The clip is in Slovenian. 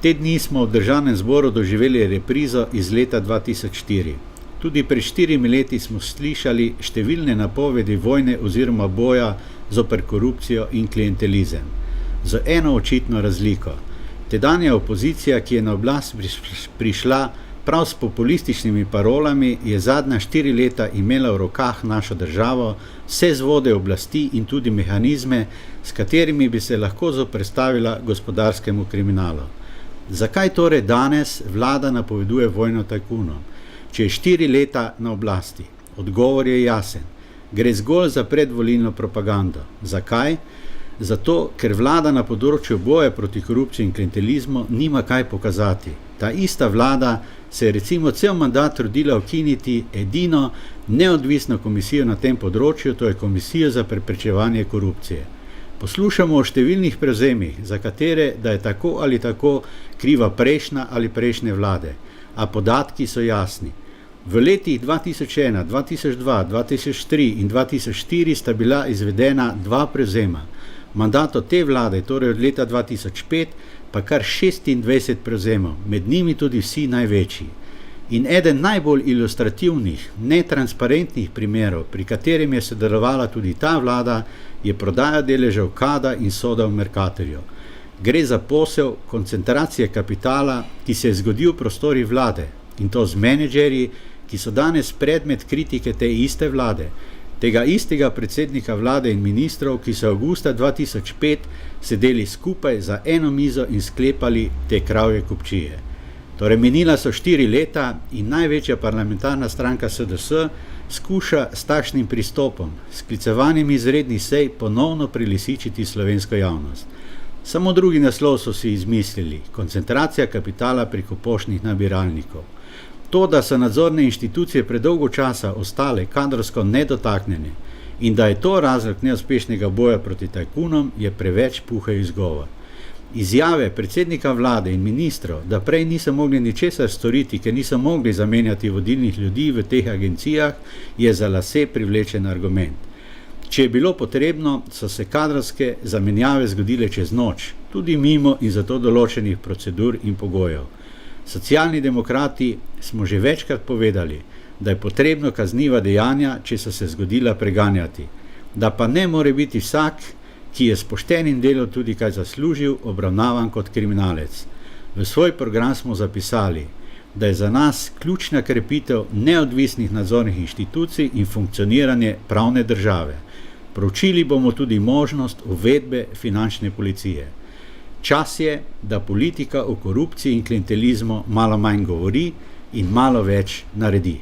Te dni smo v državnem zboru doživeli reprizo iz leta 2004. Tudi pred 4 leti smo slišali številne napovedi vojne oziroma boja zoper korupcijo in klientelizem. Z eno očitno razliko. Tedanja opozicija, ki je na oblast prišla prav s populističnimi parolami, je zadnja 4 leta imela v rokah našo državo, vse vzvode oblasti in tudi mehanizme, s katerimi bi se lahko zoperstavila gospodarskemu kriminalu. Zakaj torej danes vlada napoveduje vojno tajkunom, če je 4 leta na oblasti? Odgovor je jasen. Gre zgolj za predvolilno propagando. Zakaj? Zato, ker vlada na področju boja proti korupciji in klientelizmu nima kaj pokazati. Ta ista vlada se je recimo cel mandat trudila ukiniti edino neodvisno komisijo na tem področju, to je Komisijo za preprečevanje korupcije. Poslušamo o številnih prevzemih, za katere, da je tako ali tako kriva prejšnja ali prejšnje vlade, a podatki so jasni. V letih 2001, 2002, 2003 in 2004 sta bila izvedena 2 prevzema. Mandato te vlade, torej od leta 2005, pa kar 26 prevzemov, med njimi tudi vsi največji. In eden najbolj ilustrativnih, netransparentnih primerov, pri katerem je sodelovala tudi ta vlada, je prodaja deležev Kada in Soda v Mercatorju. Gre za posel koncentracije kapitala, ki se je zgodil v prostorih vlade, in to z menedžerji, ki so danes predmet kritike te iste vlade, tega istega predsednika vlade in ministrov, ki so avgusta 2005 sedeli skupaj za eno mizo in sklepali te kravje kupčije. Torej, minila so 4 leta in največja parlamentarna stranka SDS skuša s takšnim pristopom, s sklicevanjem izrednih sej ponovno prelisičiti slovensko javnost. Samo drugi naslov so si izmislili, koncentracija kapitala preko poštnih nabiralnikov. To, da so nadzorne inštitucije predolgo časa ostale kadrovsko nedotaknjene in da je to razlog neuspešnega boja proti tajkunom, je preveč puhaj izgovor. Izjave predsednika vlade in ministrov, da prej niso mogli ničesar storiti, ker niso mogli zamenjati vodilnih ljudi v teh agencijah, je za lase privlečen argument. Če je bilo potrebno, so se kadrovske zamenjave zgodile čez noč, tudi mimo in zato določenih procedur in pogojev. Socialni demokrati smo že večkrat povedali, da je potrebno kazniva dejanja, če so se zgodila, preganjati, da pa ne more biti vsak, ki je s poštenim delom tudi kaj zaslužil, obravnavan kot kriminalec. V svoj program smo zapisali, da je za nas ključna krepitev neodvisnih nadzornih inštitucij in funkcioniranje pravne države. Proučili bomo tudi možnost uvedbe finančne policije. Čas je, da politika o korupciji in klientelizmu malo manj govori in malo več naredi.